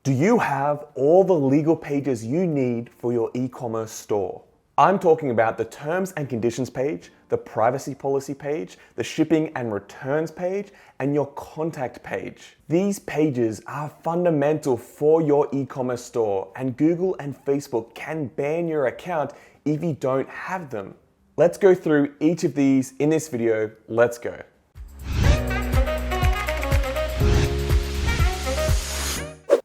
Do you have all the legal pages you need for your e-commerce store? I'm talking about the terms and conditions page, the privacy policy page, the shipping and returns page, and your contact page. These pages are fundamental for your e-commerce store, and Google and Facebook can ban your account if you don't have them. Let's go through each of these in this video. Let's go.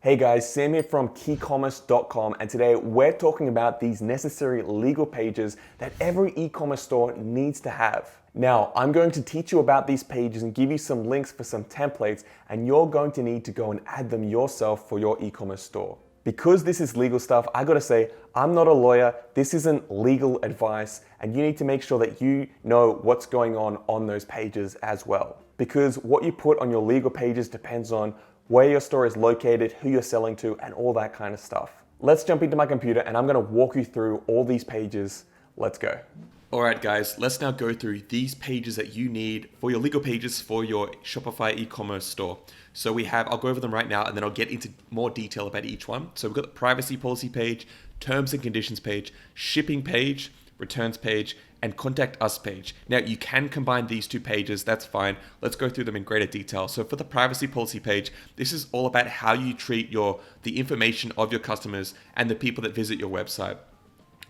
Hey guys, Sam here from Ecommerce.com, and today we're talking about these necessary legal pages that every e-commerce store needs to have. Now, I'm going to teach you about these pages and give you some links for some templates, and you're going to need to go and add them yourself for your e-commerce store. Because this is legal stuff, I gotta say, I'm not a lawyer, this isn't legal advice, and you need to make sure that you know what's going on those pages as well. Because what you put on your legal pages depends on where your store is located, who you're selling to, and all that kind of stuff. Let's jump into my computer and I'm gonna walk you through all these pages. Let's go. All right, guys, let's now go through these pages that you need for your legal pages for your Shopify e-commerce store. So I'll go over them right now and then I'll get into more detail about each one. So we've got the privacy policy page, terms and conditions page, shipping page, returns page, and contact us page. Now you can combine these two pages, that's fine. Let's go through them in greater detail. So for the privacy policy page, this is all about how you treat the information of your customers and the people that visit your website.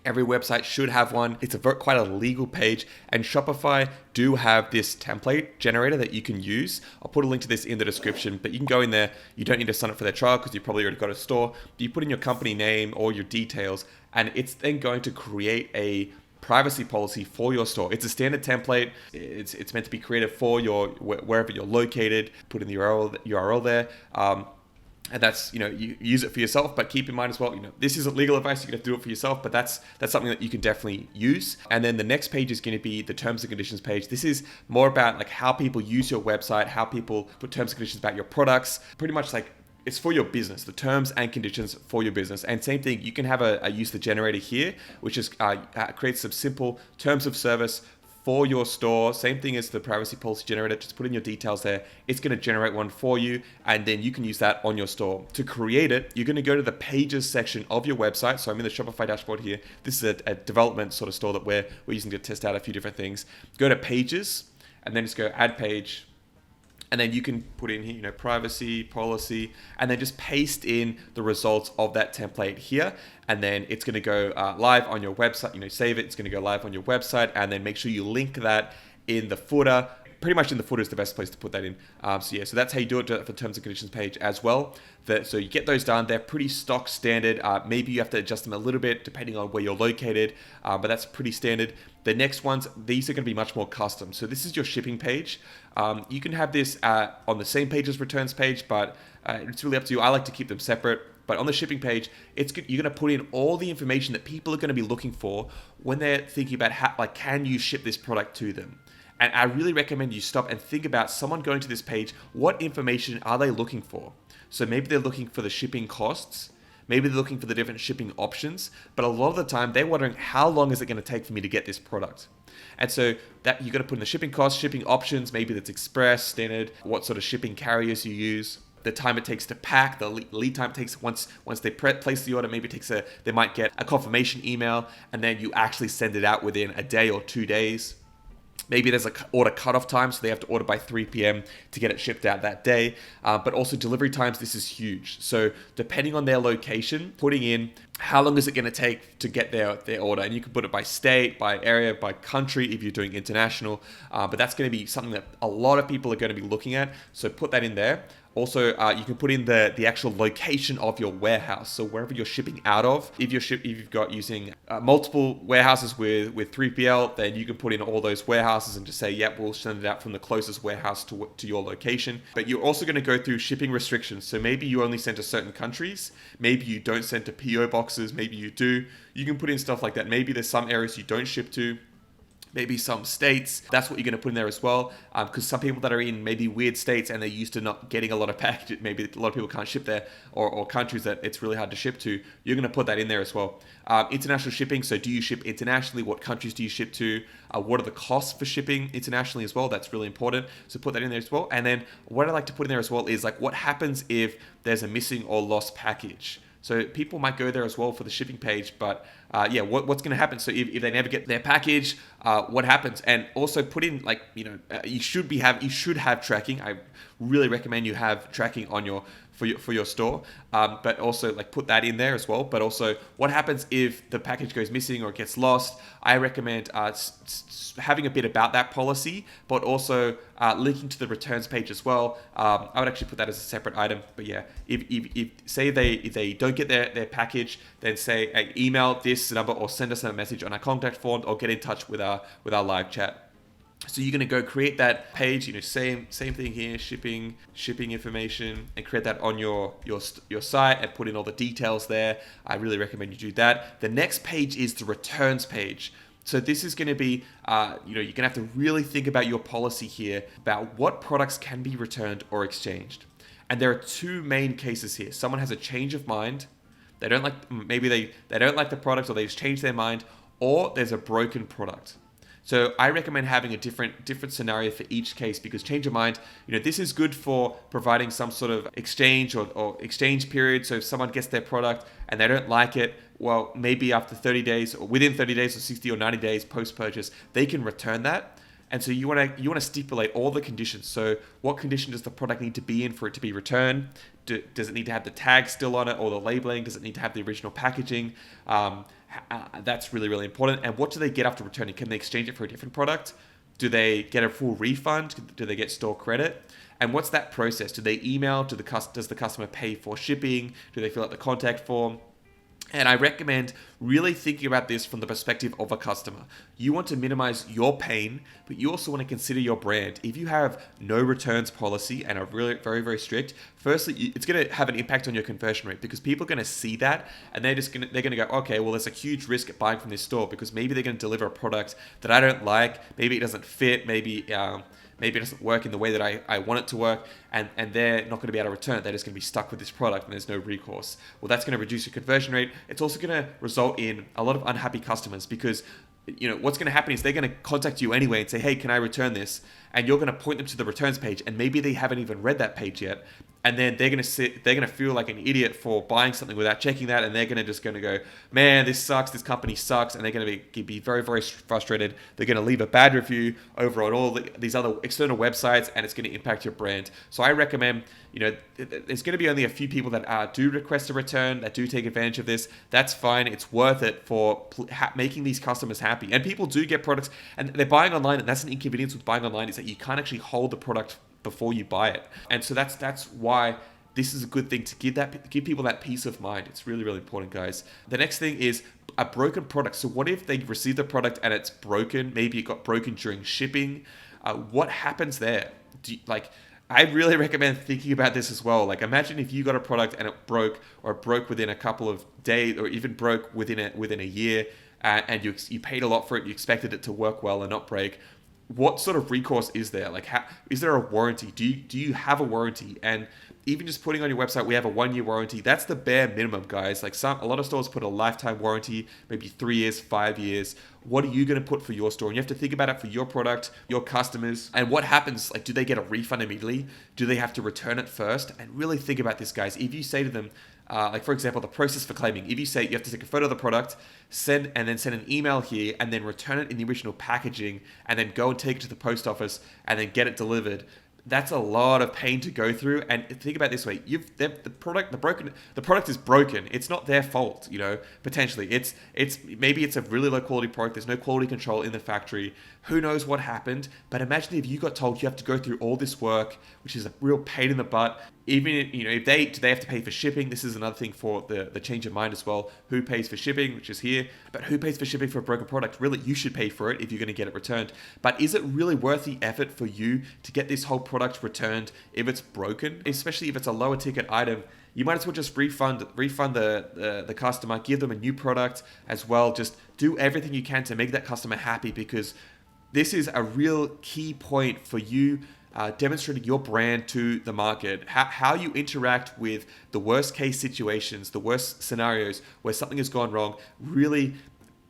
Every website should have one. It's quite a legal page, and Shopify do have this template generator that you can use. I'll put a link to this in the description, but you can go in there. You don't need to sign up for their trial because you probably already got a store. You put in your company name or your details, and it's then going to create a privacy policy for your store. It's a standard template. It's meant to be created for wherever you're located. Put in the URL there. And that's, you use it for yourself, but keep in mind as well, this isn't legal advice. You're going to do it for yourself, but that's something that you can definitely use. And then the next page is going to be the terms and conditions page. This is more about like how people use your website, how people put terms and conditions about your products, pretty much like it's for your business, the terms and conditions for your business. And same thing, you can have a use the generator here, which is creates some simple terms of service for your store. Same thing as the privacy policy generator, just put in your details there. It's gonna generate one for you, and then you can use that on your store. To create it, you're gonna go to the pages section of your website. So I'm in the Shopify dashboard here. This is a development sort of store that we're using to test out a few different things. Go to pages, and then just go add page. And then you can put in here, privacy, policy, and then just paste in the results of that template here. And then it's going to go live on your website, save it. It's going to go live on your website, and then make sure you link that in the footer. Pretty much in the footer is the best place to put that in. So that's how you do it for terms and conditions page as well. So you get those done. They're pretty stock standard. Maybe you have to adjust them a little bit depending on where you're located, but that's pretty standard. The next ones, these are going to be much more custom. So this is your shipping page. You can have this on the same page as returns page, but it's really up to you. I like to keep them separate. But on the shipping page, you're going to put in all the information that people are going to be looking for when they're thinking about can you ship this product to them? And I really recommend you stop and think about someone going to this page, what information are they looking for? So maybe they're looking for the shipping costs, maybe they're looking for the different shipping options, but a lot of the time they're wondering how long is it going to take for me to get this product? And so that you're going to put in the shipping costs, shipping options, maybe that's express, standard, what sort of shipping carriers you use, the time it takes to pack, the lead time it takes once they place the order. Maybe they might get a confirmation email and then you actually send it out within a day or 2 days. Maybe there's an order cutoff time, so they have to order by 3 p.m. to get it shipped out that day. But also delivery times, this is huge. So depending on their location, putting in how long is it going to take to get their order. And you can put it by state, by area, by country if you're doing international. But that's going to be something that a lot of people are going to be looking at. So put that in there. Also, you can put in the actual location of your warehouse. So wherever you're shipping out of, if you've got using multiple warehouses with 3PL, then you can put in all those warehouses and just say, yep, we'll send it out from the closest warehouse to your location. But you're also going to go through shipping restrictions. So maybe you only send to certain countries. Maybe you don't send to PO boxes. Maybe you do. You can put in stuff like that. Maybe there's some areas you don't ship to. maybe some states. That's what you're going to put in there as well. Because some people that are in maybe weird states and they're used to not getting a lot of packages, maybe a lot of people can't ship there, or countries that it's really hard to ship to, you're going to put that in there as well. International shipping. So do you ship internationally? What countries do you ship to? What are the costs for shipping internationally as well? That's really important. So put that in there as well. And then what I like to put in there as well is like, what happens if there's a missing or lost package? So people might go there as well for the shipping page, but what's going to happen? So if they never get their package, what happens? And also put in like, you should have tracking. I really recommend you have tracking on for your store, but also like put that in there as well. But also, what happens if the package goes missing or it gets lost? I recommend having a bit about that policy, but also linking to the returns page as well. I would actually put that as a separate item. But yeah, if say if they don't get their package, then say email this number or send us a message on our contact form or get in touch with our live chat. So you're going to go create that page, same thing here, shipping information, and create that on your site and put in all the details there. I really recommend you do that. The next page is the returns page. So this is going to be, you're going to have to really think about your policy here about what products can be returned or exchanged. And there are two main cases here. Someone has a change of mind. They don't like, maybe they don't like the product, or they've changed their mind, or there's a broken product. So I recommend having a different scenario for each case, because change of mind, this is good for providing some sort of exchange or exchange period. So if someone gets their product and they don't like it, well, maybe after 30 days or within 30 days or 60 or 90 days post-purchase, they can return that. And so you want to stipulate all the conditions. So what condition does the product need to be in for it to be returned? Does it need to have the tag still on it, or the labeling? Does it need to have the original packaging? That's really, really important. And what do they get after returning? Can they exchange it for a different product? Do they get a full refund? Do they get store credit? And what's that process? Do they email? Does the customer pay for shipping? Do they fill out the contact form? And I recommend really thinking about this from the perspective of a customer. You want to minimize your pain, but you also want to consider your brand. If you have no returns policy and are really very, very strict, firstly, it's going to have an impact on your conversion rate, because people are going to see that and they're going to go, okay, well, there's a huge risk at buying from this store, because maybe they're going to deliver a product that I don't like. Maybe it doesn't fit. Maybe it doesn't work in the way that I want it to work, and they're not going to be able to return it. They're just going to be stuck with this product and there's no recourse. Well, that's going to reduce your conversion rate. It's also going to result in a lot of unhappy customers, because what's going to happen is they're going to contact you anyway and say, hey, can I return this? And you're going to point them to the returns page, and maybe they haven't even read that page yet. And then they're going to feel like an idiot for buying something without checking that. And they're going to go, man, this sucks. This company sucks. And they're going to be very, very frustrated. They're going to leave a bad review over on all these other external websites, and it's going to impact your brand. So I recommend, there's going to be only a few people that do request a return, that do take advantage of this. That's fine. It's worth it for making these customers happy. And people do get products, and they're buying online. And that's an inconvenience with buying online, is that you can't actually hold the product before you buy it. And so that's why this is a good thing, to give people that peace of mind. It's really, really important, guys. The next thing is a broken product. So what if they receive the product and it's broken? Maybe it got broken during shipping. What happens there? I really recommend thinking about this as well. Like, imagine if you got a product and it broke, or it broke within a couple of days, or even broke within a year, and you paid a lot for it. You expected it to work well and not break. What sort of recourse is there? Like, is there a warranty? Do you have a warranty? And even just putting on your website, we have a 1-year warranty. That's the bare minimum, guys. Like, a lot of stores put a lifetime warranty, maybe 3 years, 5 years. What are you going to put for your store? And you have to think about it for your product, your customers. And what happens? Like, do they get a refund immediately? Do they have to return it first? And really think about this, guys. If you say to them, like, for example, the process for claiming. If you say you have to take a photo of the product, send an email here, and then return it in the original packaging, and then go and take it to the post office, and then get it delivered. That's a lot of pain to go through. And think about it this way: the product is broken. It's not their fault, potentially. Maybe it's a really low quality product. There's no quality control in the factory. Who knows what happened? But imagine if you got told you have to go through all this work, which is a real pain in the butt. Even if they have to pay for shipping. This is another thing for the change of mind as well. Who pays for shipping, which is here? But who pays for shipping for a broken product? Really, you should pay for it if you're going to get it returned. But is it really worth the effort for you to get this whole product returned if it's broken? Especially if it's a lower ticket item. You might as well just refund the customer, give them a new product as well. Just do everything you can to make that customer happy, because this is a real key point for you demonstrating your brand to the market, how you interact with the worst case situations, the worst scenarios where something has gone wrong, really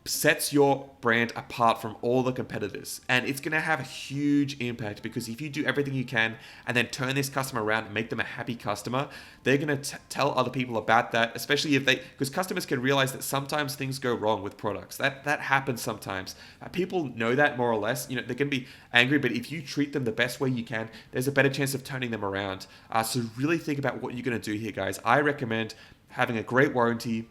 sets your brand apart from all the competitors. And it's going to have a huge impact, because if you do everything you can and then turn this customer around and make them a happy customer, they're going to tell other people about that, especially if because customers can realize that sometimes things go wrong with products. That happens sometimes. People know that more or less. They're going to be angry, but if you treat them the best way you can, there's a better chance of turning them around. So really think about what you're going to do here, guys. I recommend having a great warranty.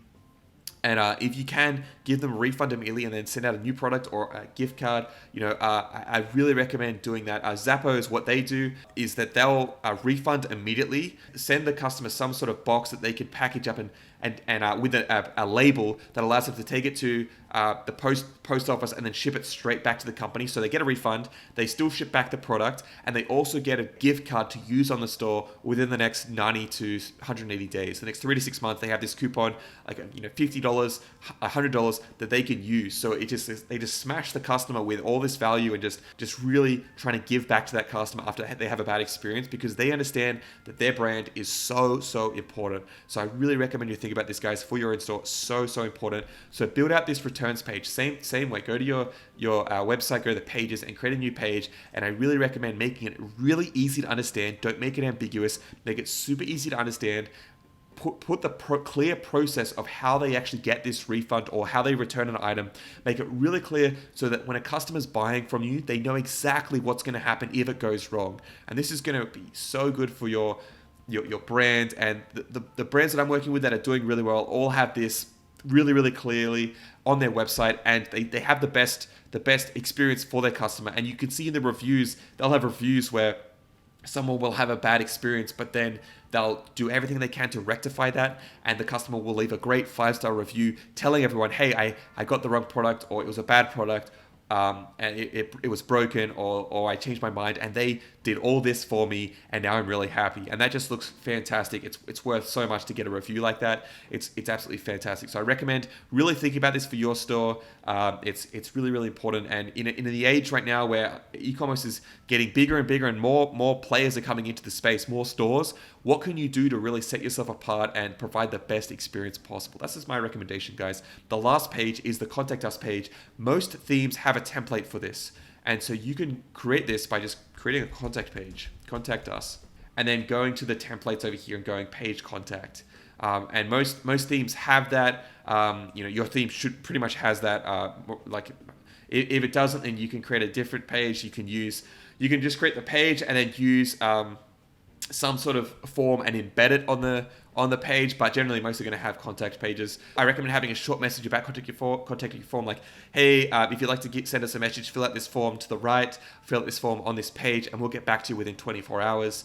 And if you can, give them a refund immediately and then send out a new product or a gift card. I really recommend doing that. Zappos, what they do is that they'll refund immediately, send the customer some sort of box that they can package up and with a label that allows them to take it to the post office and then ship it straight back to the company. So they get a refund, they still ship back the product, and they also get a gift card to use on the store within the next 90 to 180 days. The next 3 to 6 months, they have this coupon, like $50, $100 that they can use. So they just smash the customer with all this value and just really trying to give back to that customer after they have a bad experience, because they understand that their brand is so important. So I really recommend you think about this, guys, for your in-store. So important. So build out this returns page. Same way. Go to your website, go to the pages and create a new page. And I really recommend making it really easy to understand. Don't make it ambiguous. Make it super easy to understand. Put the clear process of how they actually get this refund or how they return an item. Make it really clear so that when a customer's buying from you, they know exactly what's going to happen if it goes wrong. And this is going to be so good for your brand. And the brands that I'm working with that are doing really well all have this really clearly on their website, and they have the best experience for their customer. And you can see in the reviews, they'll have reviews where someone will have a bad experience, but then they'll do everything they can to rectify that, and the customer will leave a great 5-star review telling everyone, hey, I got the wrong product, or it was a bad product, and it was broken, or I changed my mind, and they did all this for me, and now I'm really happy. And that just looks fantastic. It's worth so much to get a review like that. It's absolutely fantastic. So I recommend really thinking about this for your store. It's really important. And in the age right now where e-commerce is getting bigger and bigger, and more players are coming into the space, more stores, what can you do to really set yourself apart and provide the best experience possible? That's just my recommendation, guys. The last page is the Contact Us page. Most themes have a template for this. And so you can create this by just creating a contact page, Contact Us, and then going to the templates over here and going page contact. And most themes have that. Your theme should pretty much has that. If it doesn't, then you can create a different page. You can just create the page and then use some sort of form and embed it on the page, but generally most are going to have contact pages. I recommend having a short message about contacting your form, like, hey, if you'd like to send us a message, fill out this form to the right, fill out this form on this page, and we'll get back to you within 24 hours.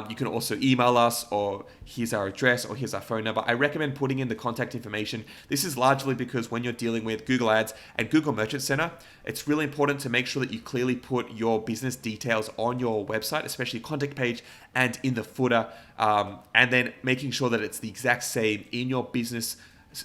You can also email us, or here's our address, or here's our phone number. I recommend putting in the contact information. This is largely because when you're dealing with Google Ads and Google Merchant Center, it's really important to make sure that you clearly put your business details on your website, especially contact page and in the footer, and then making sure that it's the exact same in your business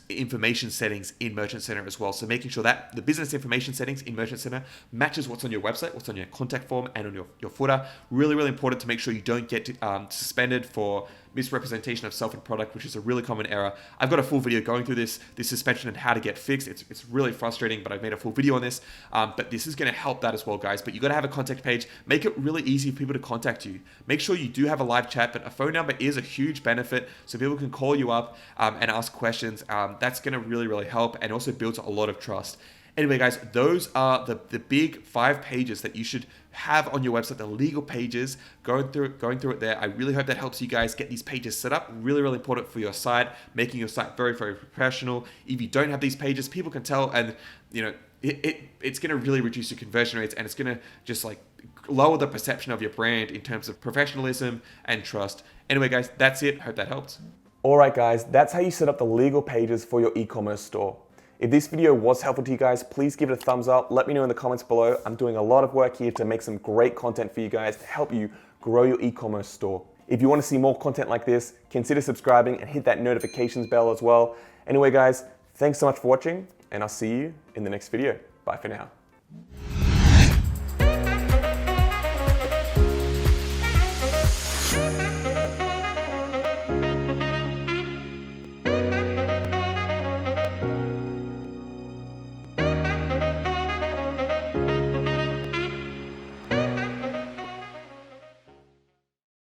information settings in Merchant Center as well. So making sure that the business information settings in Merchant Center matches what's on your website, what's on your contact form, and on your footer. Really important to make sure you don't get suspended for misrepresentation of self and product, which is a really common error. I've got a full video going through this suspension and how to get fixed. It's really frustrating, but I've made a full video on this. But this is going to help that as well, guys. But you got to have a contact page. Make it really easy for people to contact you. Make sure you do have a live chat, but a phone number is a huge benefit, so people can call you up and ask questions. That's going to really help, and also builds a lot of trust. Anyway, guys, those are the big 5 pages that you should have on your website, the legal pages, going through it there. I really hope that helps you guys get these pages set up. Really important for your site, making your site very professional. If you don't have these pages, people can tell, and it's going to really reduce your conversion rates, and it's going to just lower the perception of your brand in terms of professionalism and trust. Anyway, guys, that's it. Hope that helped. All right, guys, that's how you set up the legal pages for your e-commerce store. If this video was helpful to you guys, please give it a thumbs up. Let me know in the comments below. I'm doing a lot of work here to make some great content for you guys to help you grow your e-commerce store. If you want to see more content like this, consider subscribing and hit that notifications bell as well. Anyway, guys, thanks so much for watching, and I'll see you in the next video. Bye for now.